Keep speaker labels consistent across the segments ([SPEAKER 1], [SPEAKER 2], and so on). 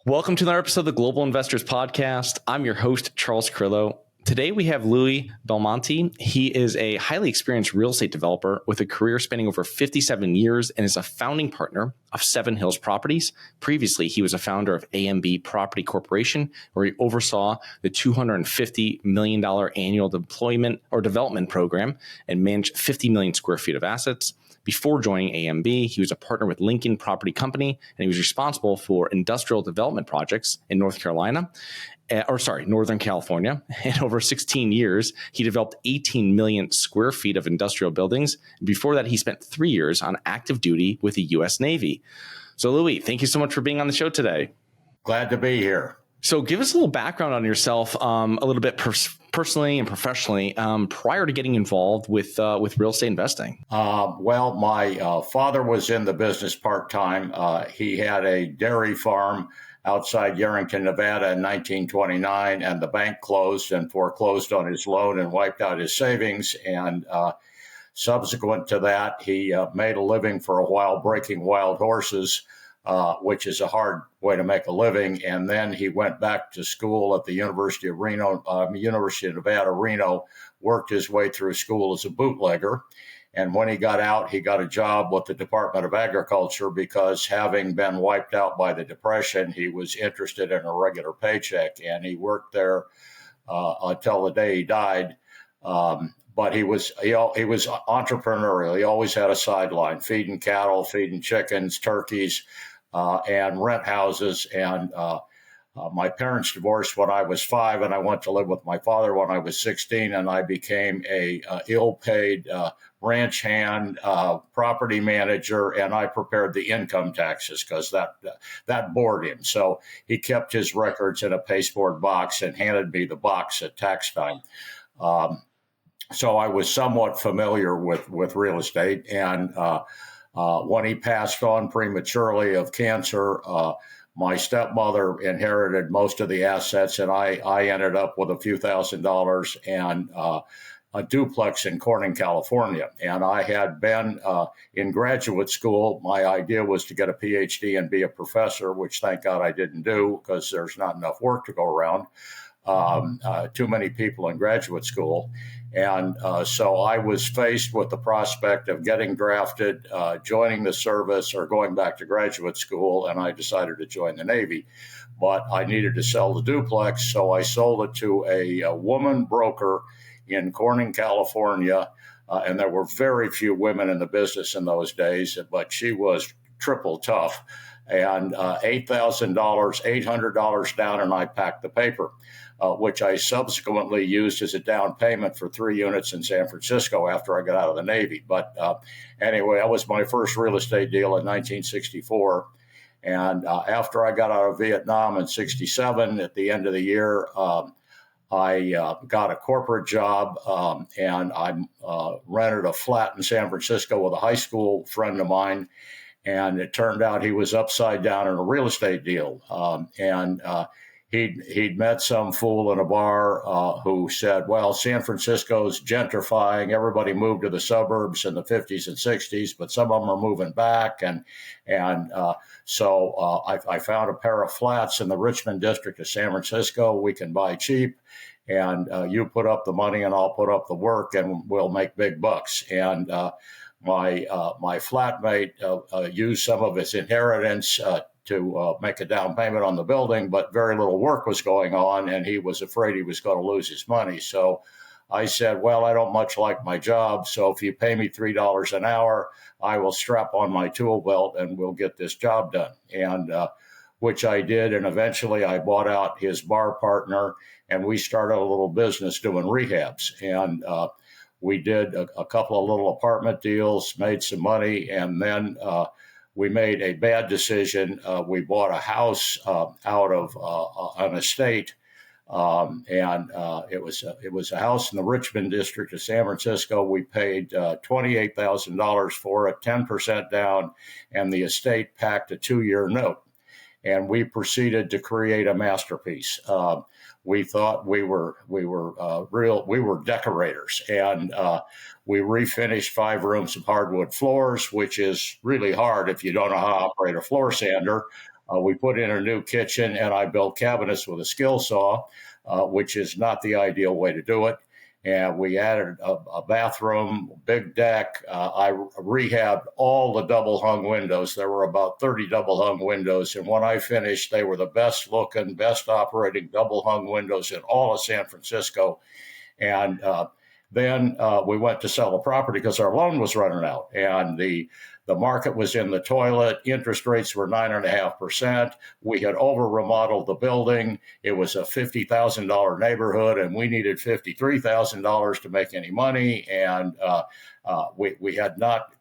[SPEAKER 1] Welcome to another episode of the Global Investors Podcast. I'm your host, Charles Carillo. Today we have Louis Belmonte. He is a highly experienced real estate developer with a career spanning over 57 years and is a founding partner of Seven Hills Properties. Previously, he was a founder of AMB Property Corporation, where he oversaw the $250 million annual deployment or development program and managed 50 million square feet of assets. Before joining AMB, he was a partner with Lincoln Property Company, and he was responsible for industrial development projects in Northern California. And over 16 years, he developed 18 million square feet of industrial buildings. Before that, he spent 3 years on active duty with the U.S. Navy. So, Louis, thank you so much for being on the show today.
[SPEAKER 2] Glad to be here.
[SPEAKER 1] So give us a little background on yourself, a little bit personally and professionally, prior to getting involved with real estate investing.
[SPEAKER 2] Well, my father was in the business part-time. He had a dairy farm outside Yerington, Nevada in 1929, and the bank closed and foreclosed on his loan and wiped out his savings. And subsequent to that, he made a living for a while breaking wild horses, which is a hard way to make a living. And then he went back to school at the University of Nevada, Reno, worked his way through school as a bootlegger. And when he got out, he got a job with the Department of Agriculture because, having been wiped out by the Depression, he was interested in a regular paycheck. And he worked there until the day he died. But he was entrepreneurial. He always had a sideline, feeding cattle, feeding chickens, turkeys, and rent houses. And my parents divorced when I was 5, and I went to live with my father when I was 16, and I became a ill-paid ranch hand, property manager, and I prepared the income taxes because that bored him. So he kept his records in a pasteboard box and handed me the box at tax time. So I was somewhat familiar with real estate. And when he passed on prematurely of cancer, my stepmother inherited most of the assets, and I ended up with a few $1,000s and a duplex in Corning, California. And I had been in graduate school. My idea was to get a PhD and be a professor, which thank God I didn't do because there's not enough work to go around. Too many people in graduate school. And so I was faced with the prospect of getting drafted, joining the service, or going back to graduate school, and I decided to join the Navy. But I needed to sell the duplex, so I sold it to a woman broker in Corning, California, and there were very few women in the business in those days, but she was triple tough. And $8,000, $800 down, and I packed the paper, which I subsequently used as a down payment for 3 units in San Francisco after I got out of the Navy. But anyway, that was my first real estate deal in 1964. And after I got out of Vietnam in 67, at the end of the year, I got a corporate job, and I rented a flat in San Francisco with a high school friend of mine. And it turned out he was upside down in a real estate deal. He'd met some fool in a bar who said, well, San Francisco's gentrifying. Everybody moved to the suburbs in the 50s and 60s, but some of them are moving back. So I found a pair of flats in the Richmond district of San Francisco. We can buy cheap. And you put up the money and I'll put up the work and we'll make big bucks. And my flatmate used some of his inheritance to make a down payment on the building, but very little work was going on, and he was afraid he was going to lose his money. So I said, well, I don't much like my job, so if you pay me $3 an hour, I will strap on my tool belt and we'll get this job done. And which I did, and eventually I bought out his bar partner, and we started a little business doing rehabs. And we did a couple of little apartment deals, made some money, and then we made a bad decision. We bought a house out of an estate, and it was a house in the Richmond district of San Francisco. We paid $28,000 for it, 10% down, and the estate packed a 2-year note. And we proceeded to create a masterpiece. We thought we were decorators, and we refinished 5 rooms of hardwood floors, which is really hard if you don't know how to operate a floor sander. We put in a new kitchen, and I built cabinets with a skill saw, which is not the ideal way to do it. And we added a bathroom, big deck. I rehabbed all the double hung windows. There were about 30 double hung windows. And when I finished, they were the best looking, best operating double hung windows in all of San Francisco. And then we went to sell the property because our loan was running out. And the market was in the toilet. Interest rates were 9.5%. We had over remodeled the building. It was a $50,000 neighborhood, and we needed $53,000 to make any money. And we had not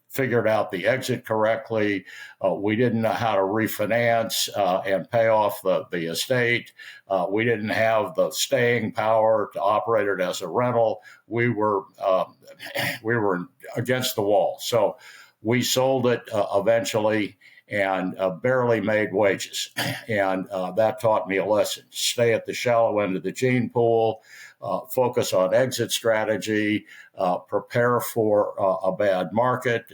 [SPEAKER 2] figured out the exit correctly. We didn't know how to refinance and pay off the estate. We didn't have the staying power to operate it as a rental. We were against the wall. So we sold it eventually and barely made wages. And that taught me a lesson. Stay at the shallow end of the gene pool, focus on exit strategy, prepare for a bad market,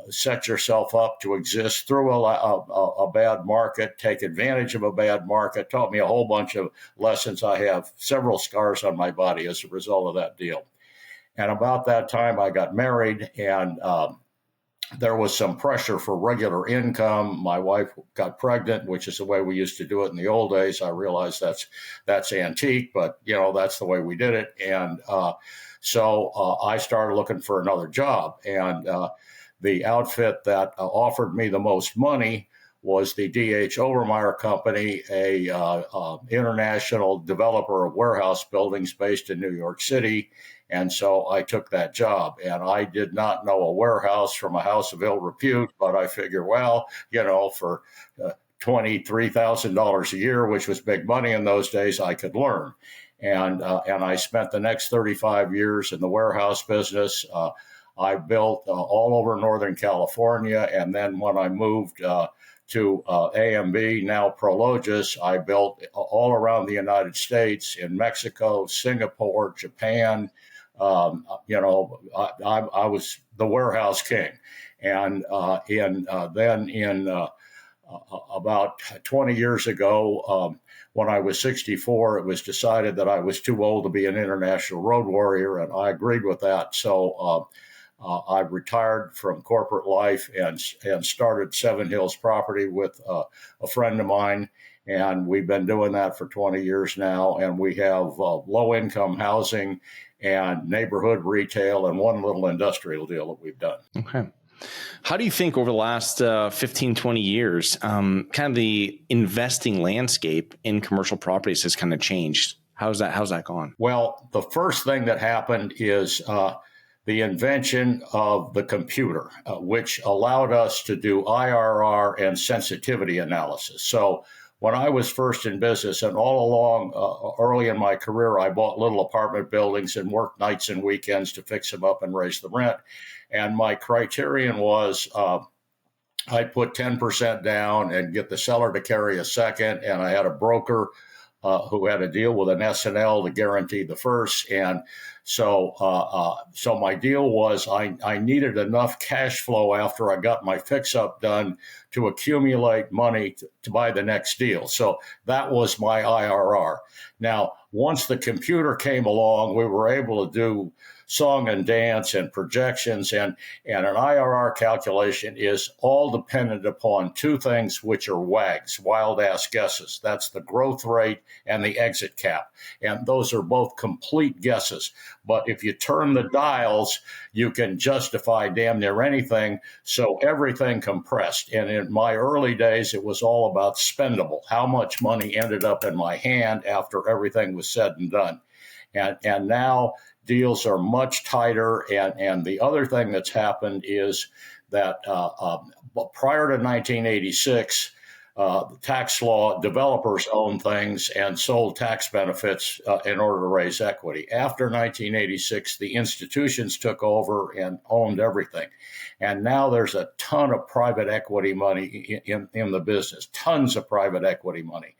[SPEAKER 2] set yourself up to exist through a bad market, take advantage of a bad market. Taught me a whole bunch of lessons. I have several scars on my body as a result of that deal. And about that time, I got married, and there was some pressure for regular income. My wife got pregnant, which is the way we used to do it in the old days. I realize that's antique, but that's the way we did it. And so I started looking for another job, and the outfit that offered me the most money was the D.H. Overmeyer Company, a international developer of warehouse buildings based in New York City. And so I took that job, and I did not know a warehouse from a house of ill repute, but I figured, well, for $23,000 a year, which was big money in those days, I could learn. And I spent the next 35 years in the warehouse business. I built all over Northern California, and then when I moved to AMB, now Prologis, I built all around the United States, in Mexico, Singapore, Japan. I was the warehouse king. And about 20 years ago, when I was 64, it was decided that I was too old to be an international road warrior, and I agreed with that. So I retired from corporate life and started Seven Hills Property with a friend of mine. And we've been doing that for 20 years now. And we have low-income housing and neighborhood retail and one little industrial deal that we've done.
[SPEAKER 1] Okay. How do you think over the last 15, 20 years, kind of the investing landscape in commercial properties has kind of changed? How's that gone?
[SPEAKER 2] Well, the first thing that happened is the invention of the computer, which allowed us to do IRR and sensitivity analysis. So when I was first in business, and all along early in my career, I bought little apartment buildings and worked nights and weekends to fix them up and raise the rent. And my criterion was I'd put 10% down and get the seller to carry a second. And I had a broker who had a deal with an S&L to guarantee the first. And so my deal was I needed enough cash flow after I got my fix-up done to accumulate money to buy the next deal. So that was my IRR. Now, once the computer came along, we were able to do song and dance and projections, and an IRR calculation is all dependent upon two things, which are WAGs, wild ass guesses. That's the growth rate and the exit cap. And those are both complete guesses. But if you turn the dials, you can justify damn near anything. So everything compressed. And in my early days, it was all about spendable, how much money ended up in my hand after everything was said and done. And now deals are much tighter. And the other thing that's happened is that prior to 1986, the tax law, developers owned things and sold tax benefits in order to raise equity. After 1986, the institutions took over and owned everything. And now there's a ton of private equity money in the business, tons of private equity money.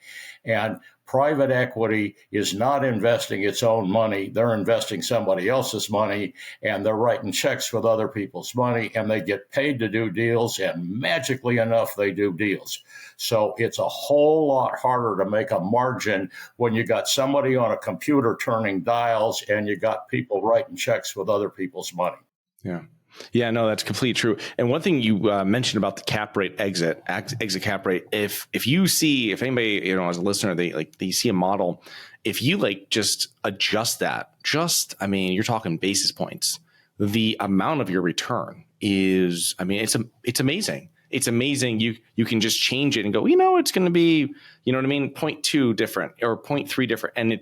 [SPEAKER 2] And Private equity is not investing its own money. They're investing somebody else's money, and they're writing checks with other people's money, and they get paid to do deals, and magically enough, they do deals. So it's a whole lot harder to make a margin when you got somebody on a computer turning dials and you got people writing checks with other people's money.
[SPEAKER 1] Yeah. Yeah, no, that's completely true. And one thing you mentioned about the cap rate exit cap rate, if anybody, as a listener, they see a model, if you just adjust that, you're talking basis points, the amount of your return is, it's amazing. It's amazing. You can just change it and go, it's going to be, 0.2 different or 0.3 different. And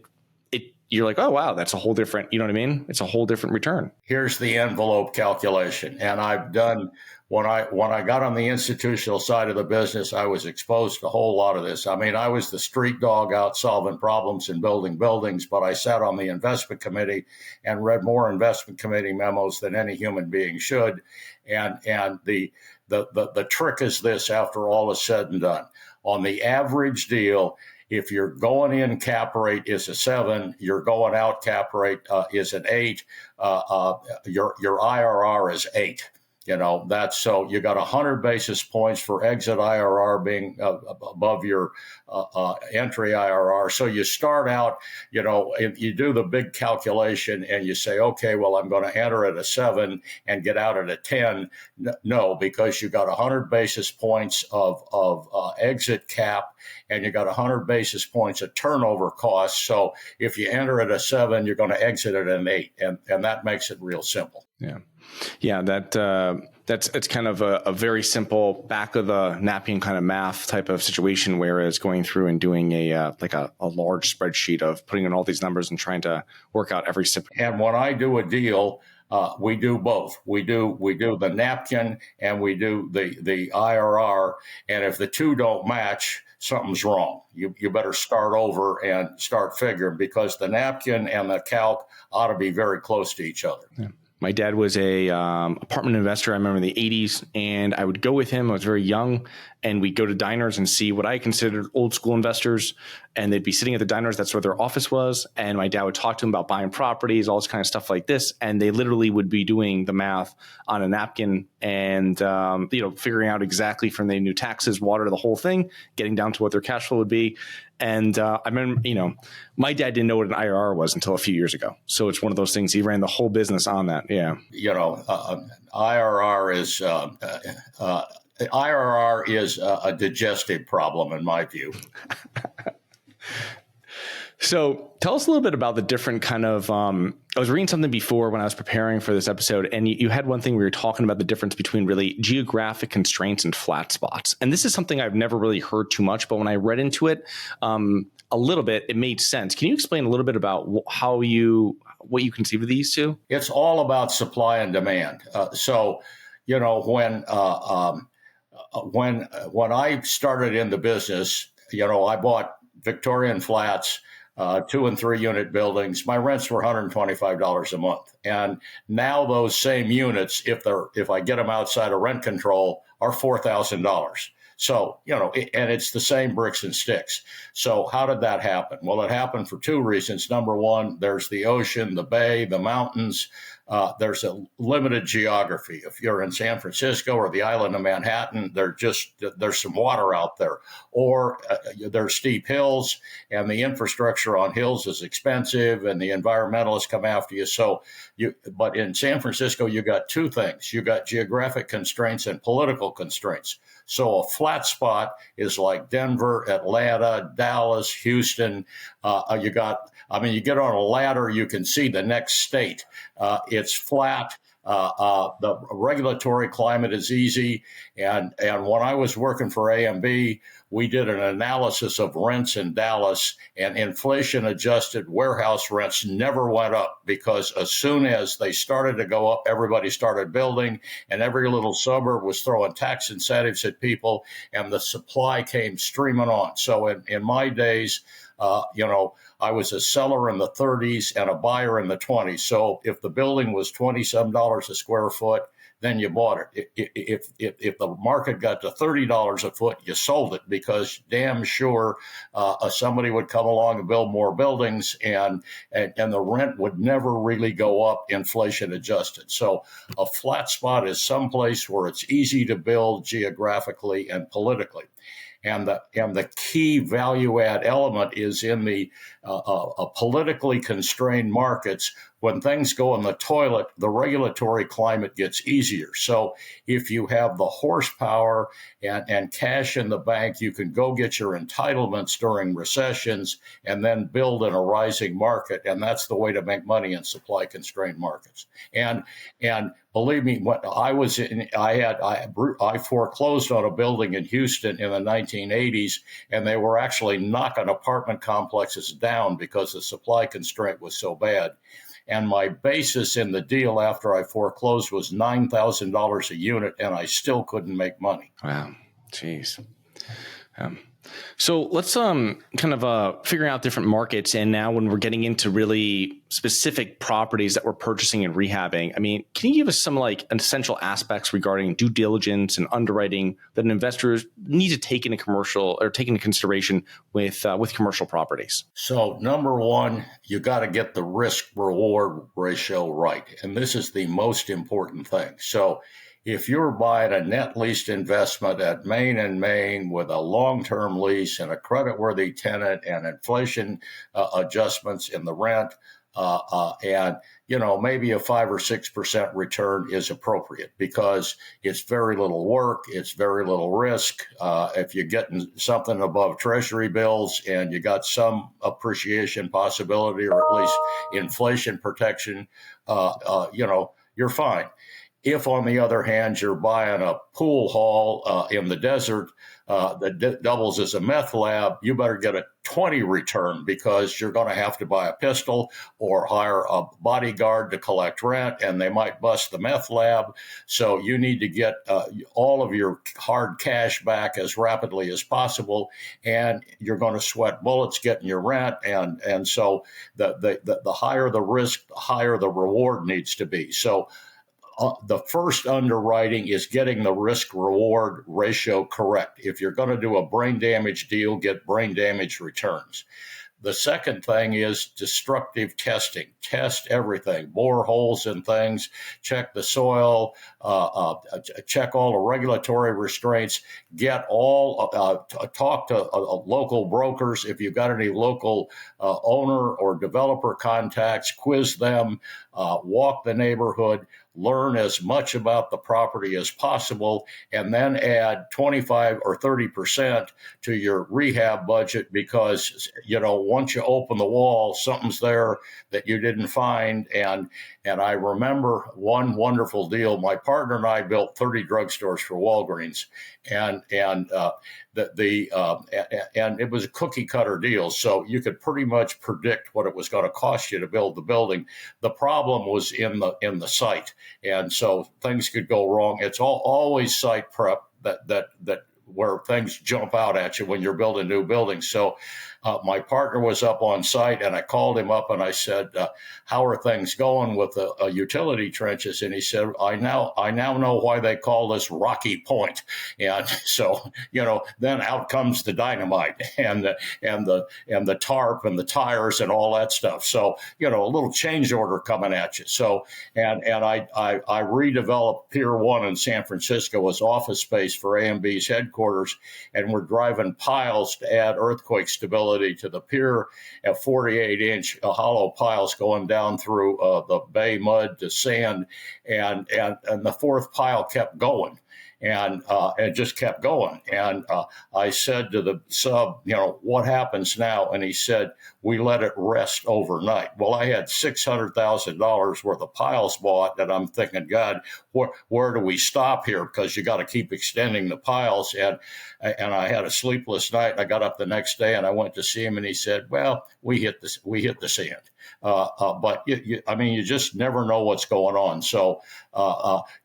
[SPEAKER 1] you're like, oh, wow, that's a whole different, it's a whole different return.
[SPEAKER 2] Here's the envelope calculation. And I've done, when I got on the institutional side of the business, I was exposed to a whole lot of this. I was the street dog out solving problems and building buildings, but I sat on the investment committee and read more investment committee memos than any human being should. And the trick is this, after all is said and done. On the average deal, if you're going in cap rate is a 7, your going out cap rate is an 8, your IRR is 8. That's so you got 100 basis points for exit IRR being above your entry IRR. So you start out, if you do the big calculation and you say, okay, well, I'm going to enter at a 7 and get out at a 10. No, because you got 100 basis points of exit cap and you got 100 basis points of turnover costs. So if you enter at a 7, you're going to exit at an 8. And that makes it real simple.
[SPEAKER 1] Yeah. Yeah, it's kind of a very simple back of the napkin kind of math type of situation, whereas going through and doing a large spreadsheet of putting in all these numbers and trying to work out every step.
[SPEAKER 2] And when I do a deal, we do both. We do the napkin and we do the IRR. And if the two don't match, something's wrong. You better start over and start figuring, because the napkin and the calc ought to be very close to each other.
[SPEAKER 1] Yeah. My dad was a apartment investor, I remember in the 80s, and I would go with him. I was very young, and we'd go to diners and see what I considered old school investors, and they'd be sitting at the diners. That's where their office was. And my dad would talk to them about buying properties, all this kind of stuff like this. And they literally would be doing the math on a napkin and, figuring out exactly from they knew taxes, water, the whole thing, getting down to what their cash flow would be. And I remember, my dad didn't know what an IRR was until a few years ago. So it's one of those things. He ran the whole business on that. Yeah.
[SPEAKER 2] IRR is a digestive problem, in my view.
[SPEAKER 1] So tell us a little bit about the different kind of, I was reading something before when I was preparing for this episode, and you had one thing where you were talking about the difference between really geographic constraints and flat spots. And this is something I've never really heard too much, but when I read into it a little bit, it made sense. Can you explain a little bit about what you conceive of these two?
[SPEAKER 2] It's all about supply and demand. When I started in the business, I bought Victorian flats, 2 and 3 unit buildings. My rents were $125 a month. And now those same units, if I get them outside of rent control, are $4,000. So, and it's the same bricks and sticks. So how did that happen? Well, it happened for 2 reasons. Number one, there's the ocean, the bay, the mountains. There's a limited geography. If you're in San Francisco or the island of Manhattan, there's some water out there, or there's steep hills, and the infrastructure on hills is expensive, and the environmentalists come after you. But in San Francisco, you got 2 things. You got geographic constraints and political constraints. So a flat spot is like Denver, Atlanta, Dallas, Houston. You get on a ladder, you can see the next state. It's flat. The regulatory climate is easy. And when I was working for AMB, we did an analysis of rents in Dallas, and inflation adjusted warehouse rents never went up, because as soon as they started to go up, everybody started building, and every little suburb was throwing tax incentives at people, and the supply came streaming on. So in my days, I was a seller in the 30s and a buyer in the 20s. So if the building was $27 a square foot, then you bought it. If the market got to $30 a foot, you sold it, because damn sure somebody would come along and build more buildings, and the rent would never really go up inflation adjusted. So a flat spot is someplace where it's easy to build geographically and politically. And the key value add element is in the politically constrained markets. When things go in the toilet, the regulatory climate gets easier. So if you have the horsepower and cash in the bank, you can go get your entitlements during recessions and then build in a rising market. And that's the way to make money in supply constrained markets. And believe me, when I was in, I foreclosed on a building in Houston in the 1980s, and they were actually knocking apartment complexes down because the supply constraint was so bad. And my basis in the deal after I foreclosed was $9,000 a unit, and I still couldn't make money.
[SPEAKER 1] Wow. Jeez. So let's kind of figure out different markets. And now when we're getting into really specific properties that we're purchasing and rehabbing, I mean, can you give us some like essential aspects regarding due diligence and underwriting that investors need to take into consideration with commercial properties?
[SPEAKER 2] So number one, you got to get the risk reward ratio right. And this is the most important thing. So if you're buying a net leased investment at Main and Main with a long-term lease and a creditworthy tenant and inflation adjustments in the rent, and maybe a 5 or 6% return is appropriate, because it's very little work, it's very little risk. If you're getting something above Treasury bills and you got some appreciation possibility, or at least inflation protection, you're fine. If, on the other hand, you're buying a pool hall in the desert that doubles as a meth lab, you better get a 20 return, because you're going to have to buy a pistol or hire a bodyguard to collect rent, and they might bust the meth lab. So you need to get all of your hard cash back as rapidly as possible, and you're going to sweat bullets getting your rent. And so the higher the risk, the higher the reward needs to be. So the first underwriting is getting the risk-reward ratio correct. If you're going to do a brain damage deal, get brain damage returns. The second thing is destructive testing. Test everything, bore holes in things, check the soil, check all the regulatory restraints, talk to local brokers. If you've got any local owner or developer contacts, quiz them, walk the neighborhood, learn as much about the property as possible, and then add 25 or 30% to your rehab budget, because, once you open the wall, something's there that you didn't find. And I remember one wonderful deal. My partner and I built 30 drugstores for Walgreens, and it was a cookie cutter deal. So you could pretty much predict what it was going to cost you to build the building. The problem was in the site. And so things could go wrong. It's always site prep that where things jump out at you when you're building new buildings. So my partner was up on site, and I called him up and I said, how are things going with the utility trenches? And he said, I now know why they call this Rocky Point. And so, then out comes the dynamite and the tarp and the tires and all that stuff. So, a little change order coming at you. So, and I redeveloped Pier 1 in San Francisco as office space for AMB's headquarters, and we're driving piles to add earthquake stability to the pier at 48-inch hollow piles going down through the bay mud to sand, and the fourth pile kept going. And it just kept going. And I said to the sub, what happens now? And he said, we let it rest overnight. Well, I had $600,000 worth of piles bought, and I'm thinking, God, where do we stop here? Because you got to keep extending the piles. And I had a sleepless night. I got up the next day and I went to see him, and he said, well, we hit the sand. But you just never know what's going on. So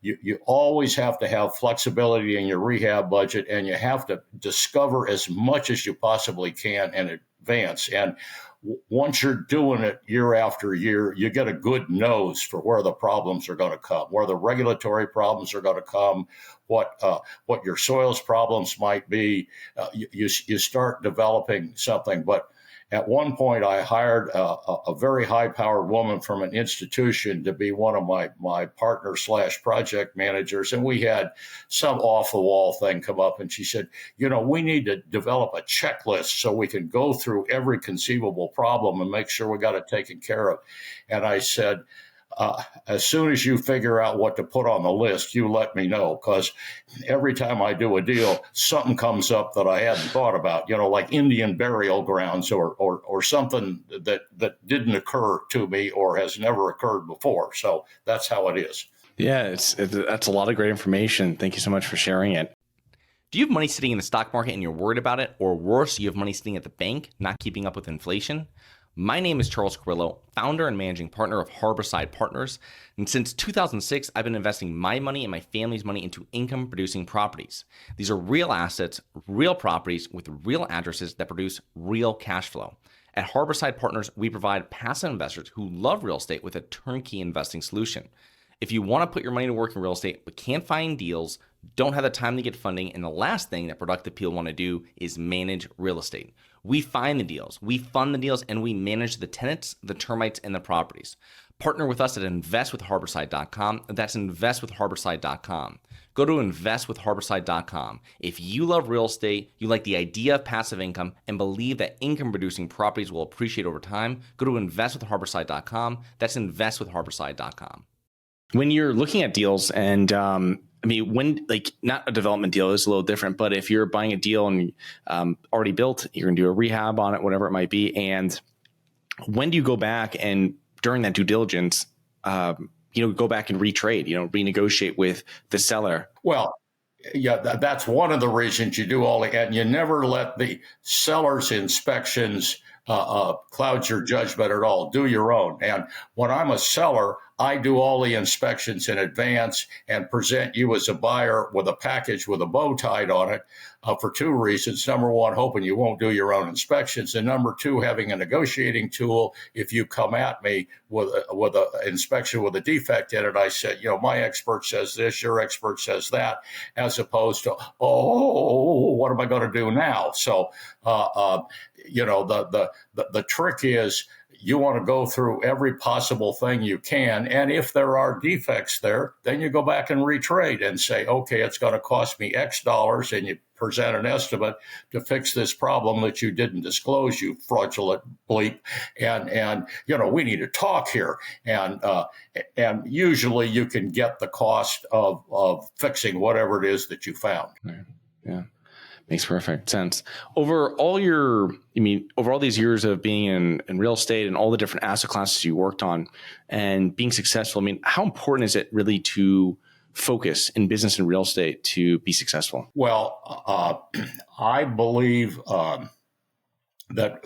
[SPEAKER 2] you always have to have flexibility in your rehab budget, and you have to discover as much as you possibly can in advance. And once you're doing it year after year, you get a good nose for where the problems are going to come, where the regulatory problems are going to come, what your soils problems might be. You start developing something. But at one point, I hired a very high-powered woman from an institution to be one of my partner/project managers, and we had some off-the-wall thing come up, and she said, we need to develop a checklist so we can go through every conceivable problem and make sure we got it taken care of. And I said, as soon as you figure out what to put on the list, you let me know, because every time I do a deal, something comes up that I hadn't thought about, like Indian burial grounds or something that didn't occur to me or has never occurred before. So that's how it is.
[SPEAKER 1] Yeah, that's a lot of great information. Thank you so much for sharing it. Do you have money sitting in the stock market and you're worried about it? Or worse, you have money sitting at the bank, not keeping up with inflation? My name is Charles Carillo, founder and managing partner of Harborside Partners. And since 2006, I've been investing my money and my family's money into income-producing properties. These are real assets, real properties with real addresses that produce real cash flow. At Harborside Partners, we provide passive investors who love real estate with a turnkey investing solution. If you want to put your money to work in real estate but can't find deals, don't have the time to get funding, and the last thing that productive people want to do is manage real estate. We find the deals, we fund the deals, and we manage the tenants, the termites, and the properties. Partner with us at investwithharborside.com. That's investwithharborside.com. Go to investwithharborside.com. If you love real estate, you like the idea of passive income, and believe that income-producing properties will appreciate over time, go to investwithharborside.com. That's investwithharborside.com. When you're looking at deals, and when not a development deal is a little different, but if you're buying a deal and already built, you're going to do a rehab on it, whatever it might be. And when do you go back and during that due diligence, go back and retrade, renegotiate with the seller?
[SPEAKER 2] Well, yeah, that's one of the reasons you do all that. And you never let the seller's inspections cloud your judgment at all. Do your own. And when I'm a seller, I do all the inspections in advance and present you as a buyer with a package with a bow tied on it for two reasons. Number one, hoping you won't do your own inspections. And number two, having a negotiating tool. If you come at me with an inspection with a defect in it, I said, my expert says this, your expert says that, as opposed to, what am I going to do now? So, the trick is, you want to go through every possible thing you can. And if there are defects there, then you go back and retrade and say, okay, it's going to cost me X dollars. And you present an estimate to fix this problem that you didn't disclose, you fraudulent bleep. And we need to talk here. And usually you can get the cost of fixing whatever it is that you found.
[SPEAKER 1] Yeah. Makes perfect sense. Over all these years of being in real estate and all the different asset classes you worked on and being successful, how important is it really to focus in business and real estate to be successful?
[SPEAKER 2] Well, I believe that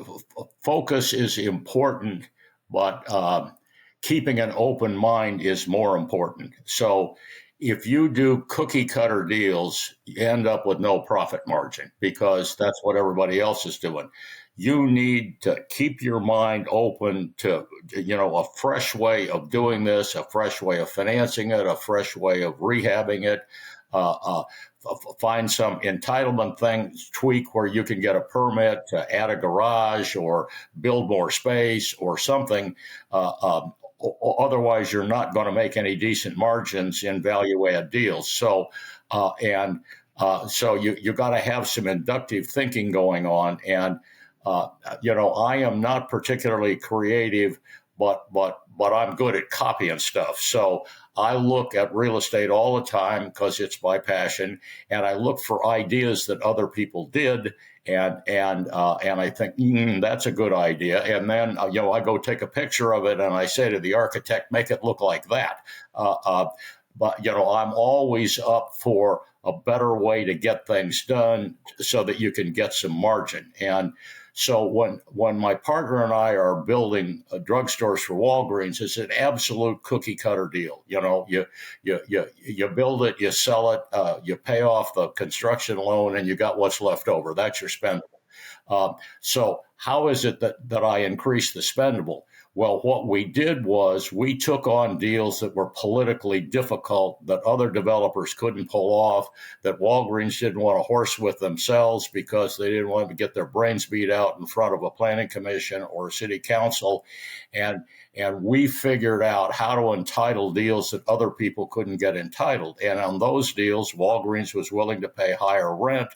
[SPEAKER 2] focus is important, but keeping an open mind is more important. So if you do cookie cutter deals, you end up with no profit margin because that's what everybody else is doing. You need to keep your mind open to, a fresh way of doing this, a fresh way of financing it, a fresh way of rehabbing it. Find some entitlement things, tweak where you can get a permit to add a garage or build more space or something. Otherwise, you're not going to make any decent margins in value-add deals. So you got to have some inductive thinking going on. And I am not particularly creative, but I'm good at copying stuff. So I look at real estate all the time because it's my passion, and I look for ideas that other people did. And I think that's a good idea. And then I go take a picture of it and I say to the architect, make it look like that. But I'm always up for a better way to get things done so that you can get some margin. And so when my partner and I are building drugstores for Walgreens, it's an absolute cookie cutter deal. You build it, you sell it, you pay off the construction loan, and you got what's left over. That's your spend. So how is it that I increase the spendable? Well, what we did was we took on deals that were politically difficult, that other developers couldn't pull off, that Walgreens didn't want to horse with themselves because they didn't want to get their brains beat out in front of a planning commission or a city council. And we figured out how to entitle deals that other people couldn't get entitled. And on those deals, Walgreens was willing to pay higher rent.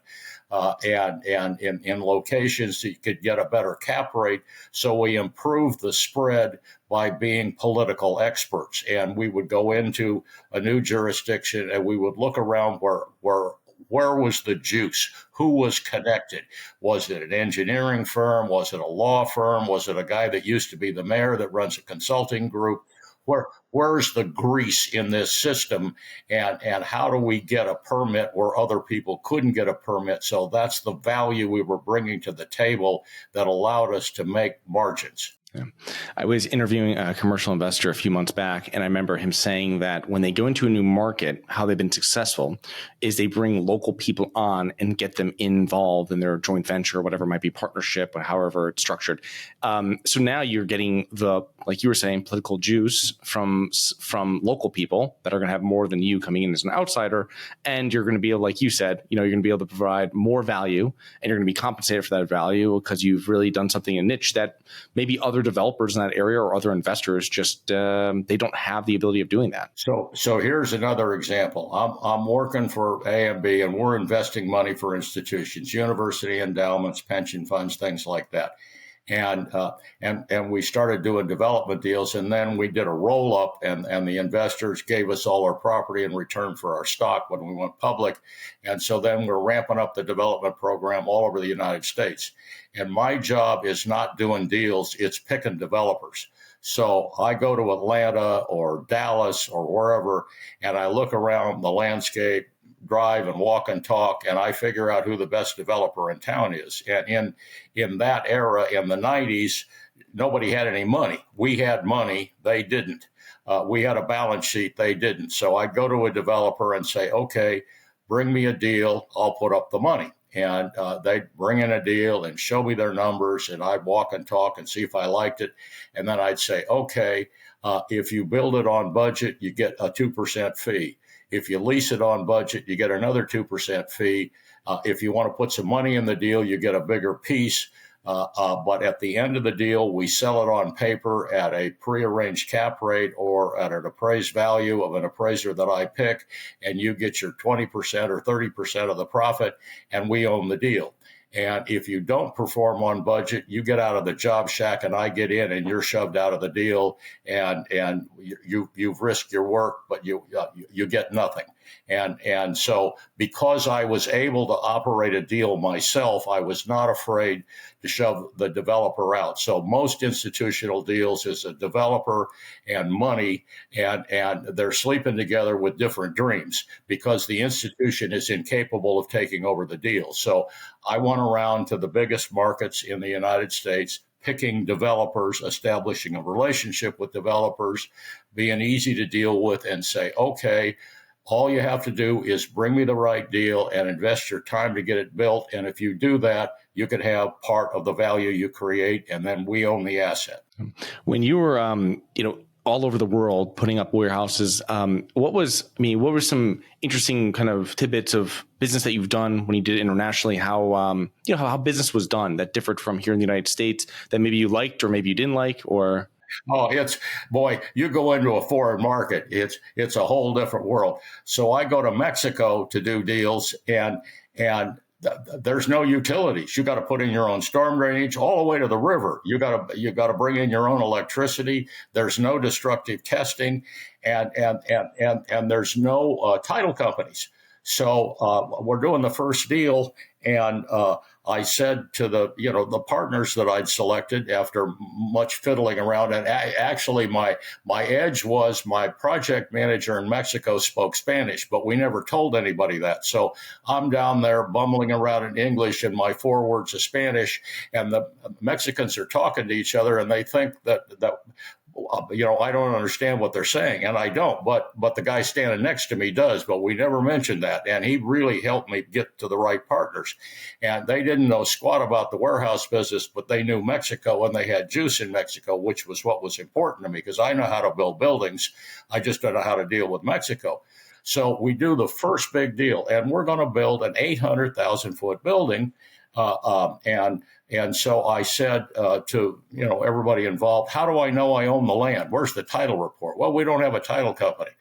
[SPEAKER 2] And in locations you could get a better cap rate. So we improved the spread by being political experts. And we would go into a new jurisdiction and we would look around where was the juice? Who was connected? Was it an engineering firm? Was it a law firm? Was it a guy that used to be the mayor that runs a consulting group? Where's the grease in this system, and how do we get a permit where other people couldn't get a permit? So that's the value we were bringing to the table that allowed us to make margins.
[SPEAKER 1] Yeah. I was interviewing a commercial investor a few months back, and I remember him saying that when they go into a new market, how they've been successful is they bring local people on and get them involved in their joint venture, whatever it might be, partnership, or however it's structured. So now you're getting like you were saying, political juice from local people that are going to have more than you coming in as an outsider, and you're going to be able, like you said, you're going to be able to provide more value, and you're going to be compensated for that value because you've really done something in a niche that maybe other developers in that area or other investors just they don't have the ability of doing that.
[SPEAKER 2] So here's another example. I'm working for AMB, and we're investing money for institutions, university endowments, pension funds, things like that. And we started doing development deals, and then we did a roll up, and the investors gave us all our property in return for our stock when we went public. And so then we're ramping up the development program all over the United States. And my job is not doing deals, it's picking developers. So I go to Atlanta or Dallas or wherever, and I look around the landscape, drive and walk and talk, and I figure out who the best developer in town is. And in that era, in the 90s, nobody had any money. We had money, they didn't. We had a balance sheet, they didn't. So I'd go to a developer and say, okay, bring me a deal, I'll put up the money. And they'd bring in a deal and show me their numbers, and I'd walk and talk and see if I liked it. And then I'd say, okay, if you build it on budget, you get a 2% fee. If you lease it on budget, you get another 2% fee. If you want to put some money in the deal, you get a bigger piece. But at the end of the deal, we sell it on paper at a prearranged cap rate or at an appraised value of an appraiser that I pick, and you get your 20% or 30% of the profit, and we own the deal. And if you don't perform on budget, you get out of the job shack and I get in, and you're shoved out of the deal, and you've risked your work, but you get nothing. And so because I was able to operate a deal myself, I was not afraid to shove the developer out. So most institutional deals is a developer and money, and they're sleeping together with different dreams because the institution is incapable of taking over the deal. So I went around to the biggest markets in the United States, picking developers, establishing a relationship with developers, being easy to deal with, and say, okay, all you have to do is bring me the right deal and invest your time to get it built. And if you do that, you could have part of the value you create, and then we own the asset.
[SPEAKER 1] When you were, all over the world putting up warehouses, what were some interesting kind of tidbits of business that you've done when you did it internationally? How business was done that differed from here in the United States that maybe you liked or maybe you didn't like, or?
[SPEAKER 2] Oh, you go into a foreign market, it's a whole different world. So I go to Mexico to do deals, and there's no utilities. You got to put in your own storm drainage all the way to the river. You got to bring in your own electricity. There's no destructive testing, and there's no title companies. So we're doing the first deal, and I said to the partners that I'd selected after much fiddling around, and actually my edge was my project manager in Mexico spoke Spanish, but we never told anybody that. So I'm down there bumbling around in English and my 4 words of Spanish, and the Mexicans are talking to each other, and they think that I don't understand what they're saying, and I don't. But the guy standing next to me does. But we never mentioned that, and he really helped me get to the right partners. And they didn't know squat about the warehouse business, but they knew Mexico, and they had juice in Mexico, which was what was important to me because I know how to build buildings. I just don't know how to deal with Mexico. So we do the first big deal, and we're going to build an 800,000 foot building. And so I said to everybody involved, how do I know I own the land? Where's the title report? Well, we don't have a title company.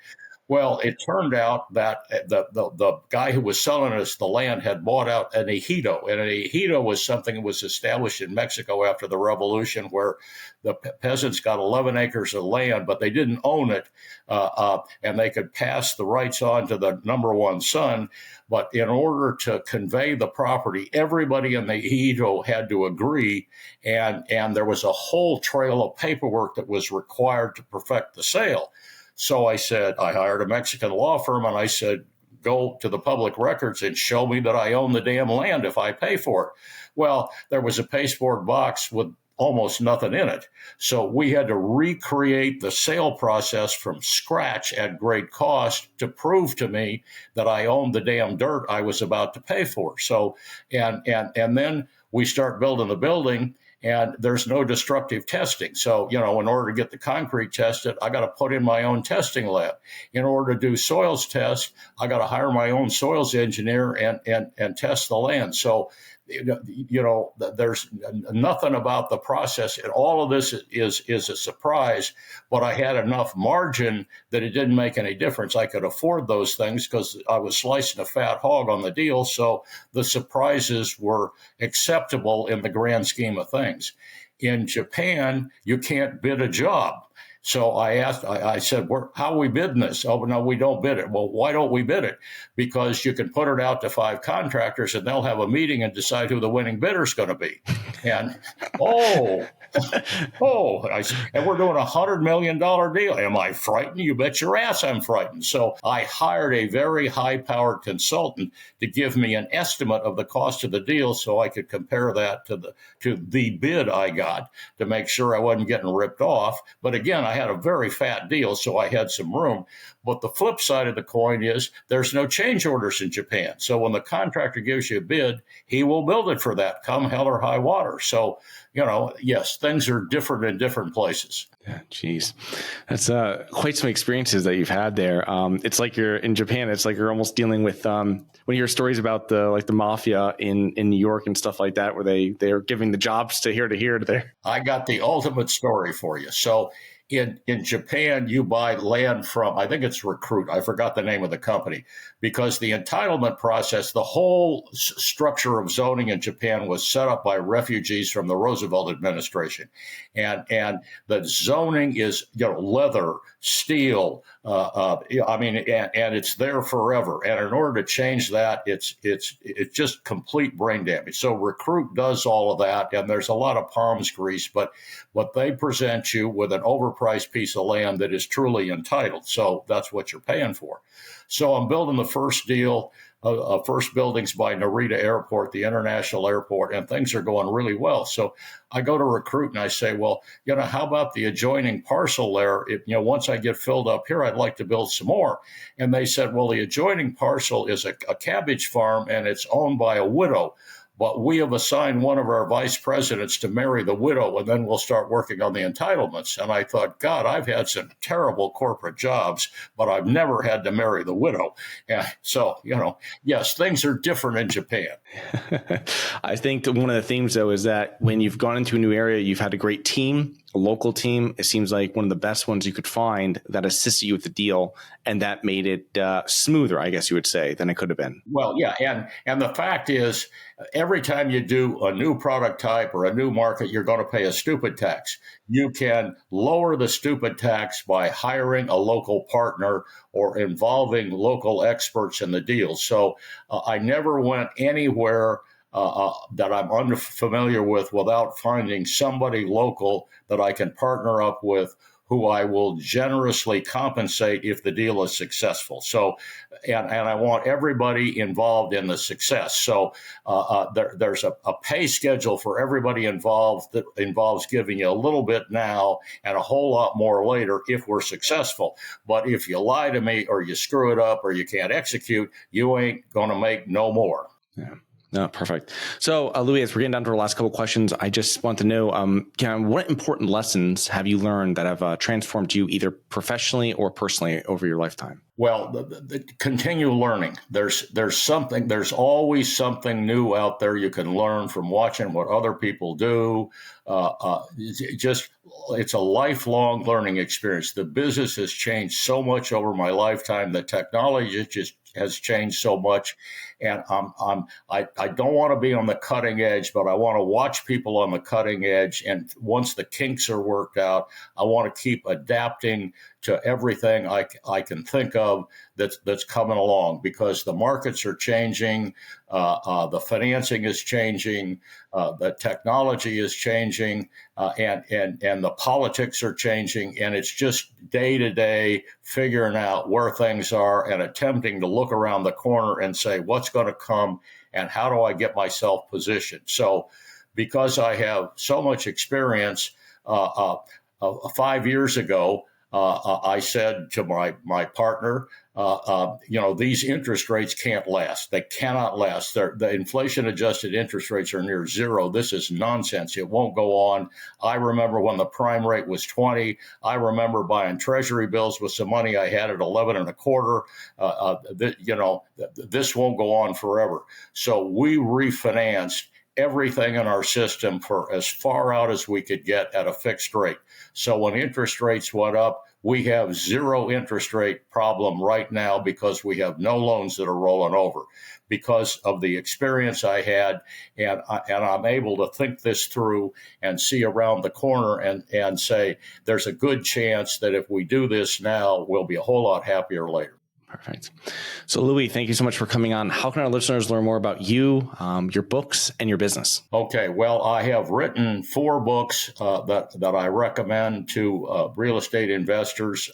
[SPEAKER 2] Well, it turned out that the guy who was selling us the land had bought out an ejido, and an ejido was something that was established in Mexico after the revolution, where the peasants got 11 acres of land, but they didn't own it, and they could pass the rights on to the number one son. But in order to convey the property, everybody in the ejido had to agree, and there was a whole trail of paperwork that was required to perfect the sale. So I hired a Mexican law firm, and I said, go to the public records and show me that I own the damn land if I pay for it. Well, there was a pasteboard box with almost nothing in it. So we had to recreate the sale process from scratch at great cost to prove to me that I owned the damn dirt I was about to pay for. So, and then we start building the building, and there's no destructive testing. So, in order to get the concrete tested, I got to put in my own testing lab. In order to do soils tests, I got to hire my own soils engineer and test the land. So, there's nothing about the process, and all of this is a surprise. But I had enough margin that it didn't make any difference. I could afford those things because I was slicing a fat hog on the deal. So the surprises were acceptable in the grand scheme of things. In Japan, you can't bid a job. So I said, how are we bidding this? Oh, no, we don't bid it. Well, why don't we bid it? Because you can put it out to 5 contractors, and they'll have a meeting and decide who the winning bidder is going to be. And, and we're doing $100 million deal. Am I frightened? You bet your ass I'm frightened. So I hired a very high-powered consultant to give me an estimate of the cost of the deal so I could compare that to the bid I got to make sure I wasn't getting ripped off. But again, I had a very fat deal, so I had some room. But the flip side of the coin is there's no change orders in Japan. So when the contractor gives you a bid, he will build it for that, come hell or high water. So, yes, things are different in different places.
[SPEAKER 1] Yeah, geez, that's quite some experiences that you've had there. It's like you're in Japan. It's like you're almost dealing with when you hear stories about the mafia in New York and stuff like that, where they are giving the jobs to here to here to there.
[SPEAKER 2] I got the ultimate story for you. So in Japan, you buy land from, I think it's Recruit. I forgot the name of the company, because the entitlement process, the whole structure of zoning in Japan was set up by refugees from the Roosevelt administration. And the zoning is, leather, steel, and it's there forever. And in order to change that, it's just complete brain damage. So Recruit does all of that, and there's a lot of palms grease, but they present you with an overpriced piece of land that is truly entitled. So that's what you're paying for. So I'm building the first deal, first buildings by Narita Airport, the international airport, and things are going really well. So I go to Recruit and I say, well, how about the adjoining parcel there? Once I get filled up here, I'd like to build some more. And they said, well, the adjoining parcel is a cabbage farm, and it's owned by a widow. But we have assigned one of our vice presidents to marry the widow, and then we'll start working on the entitlements. And I thought, God, I've had some terrible corporate jobs, but I've never had to marry the widow. And so, yes, things are different in Japan.
[SPEAKER 1] I think that one of the themes, though, is that when you've gone into a new area, you've had a great team, a local team. It seems like one of the best ones you could find that assisted you with the deal, and that made it smoother, I guess you would say, than it could have been.
[SPEAKER 2] Well, yeah. And the fact is, every time you do a new product type or a new market, you're going to pay a stupid tax. You can lower the stupid tax by hiring a local partner or involving local experts in the deal. So I never went anywhere that I'm unfamiliar with without finding somebody local that I can partner up with who I will generously compensate if the deal is successful. So, and I want everybody involved in the success. So there's a pay schedule for everybody involved that involves giving you a little bit now and a whole lot more later if we're successful. But if you lie to me or you screw it up or you can't execute, you ain't going to make no more.
[SPEAKER 1] Yeah. No, perfect. So, Louis, as we're getting down to our last couple of questions, I just want to know, what important lessons have you learned that have transformed you either professionally or personally over your lifetime?
[SPEAKER 2] Well, continue learning. There's always something new out there you can learn from watching what other people do. It's a lifelong learning experience. The business has changed so much over my lifetime. The technology just has changed so much. And I don't want to be on the cutting edge, but I want to watch people on the cutting edge. And once the kinks are worked out, I want to keep adapting to everything I can think of that's coming along, because the markets are changing, the financing is changing, the technology is changing, and the politics are changing, and it's just day to day figuring out where things are and attempting to look around the corner and say what's going to come and how do I get myself positioned. So, because I have so much experience, 5 years ago, I said to my partner, these interest rates can't last. They cannot last. The inflation-adjusted interest rates are near zero. This is nonsense. It won't go on. I remember when the prime rate was 20. I remember buying treasury bills with some money I had at 11 and a quarter. This won't go on forever. So we refinanced everything in our system for as far out as we could get at a fixed rate. So when interest rates went up, we have zero interest rate problem right now because we have no loans that are rolling over because of the experience I had. And I'm able to think this through and see around the corner and say, there's a good chance that if we do this now, we'll be a whole lot happier later.
[SPEAKER 1] Perfect. So, Louis, thank you so much for coming on. How can our listeners learn more about you, your books, and your business?
[SPEAKER 2] Okay. Well, I have written 4 books that I recommend to real estate investors.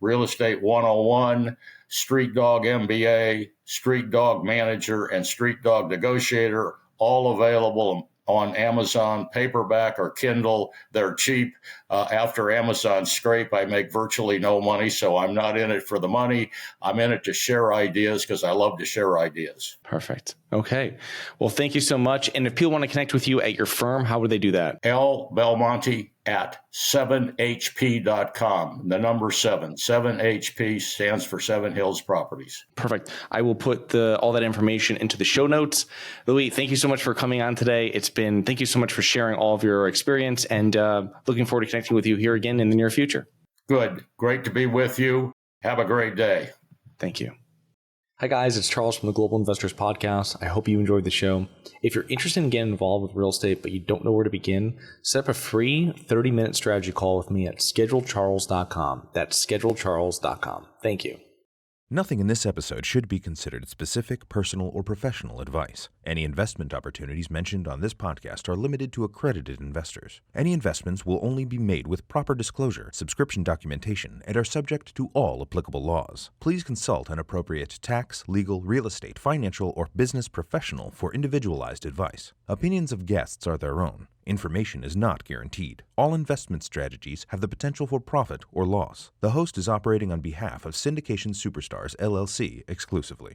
[SPEAKER 2] Real Estate 101, Street Dog MBA, Street Dog Manager, and Street Dog Negotiator, all available on Amazon, paperback or Kindle. They're cheap. After Amazon scrape, I make virtually no money, so I'm not in it for the money. I'm in it to share ideas because I love to share ideas.
[SPEAKER 1] Perfect. Okay. Well, thank you so much. And if people want to connect with you at your firm, how would they do that?
[SPEAKER 2] L. Belmonte at 7hp.com. The number 7. 7HP stands for Seven Hills Properties.
[SPEAKER 1] Perfect. I will put all that information into the show notes. Louis, thank you so much for coming on today. Thank you so much for sharing all of your experience, and looking forward to connecting with you here again in the near future.
[SPEAKER 2] Good. Great to be with you. Have a great day.
[SPEAKER 1] Thank you. Hi guys, it's Charles from the Global Investors Podcast. I hope you enjoyed the show. If you're interested in getting involved with real estate, but you don't know where to begin, set up a free 30-minute strategy call with me at schedulecharles.com. That's schedulecharles.com. Thank you.
[SPEAKER 3] Nothing in this episode should be considered specific, personal, or professional advice. Any investment opportunities mentioned on this podcast are limited to accredited investors. Any investments will only be made with proper disclosure, subscription documentation, and are subject to all applicable laws. Please consult an appropriate tax, legal, real estate, financial, or business professional for individualized advice. Opinions of guests are their own. Information is not guaranteed. All investment strategies have the potential for profit or loss. The host is operating on behalf of Syndication Superstars, LLC exclusively.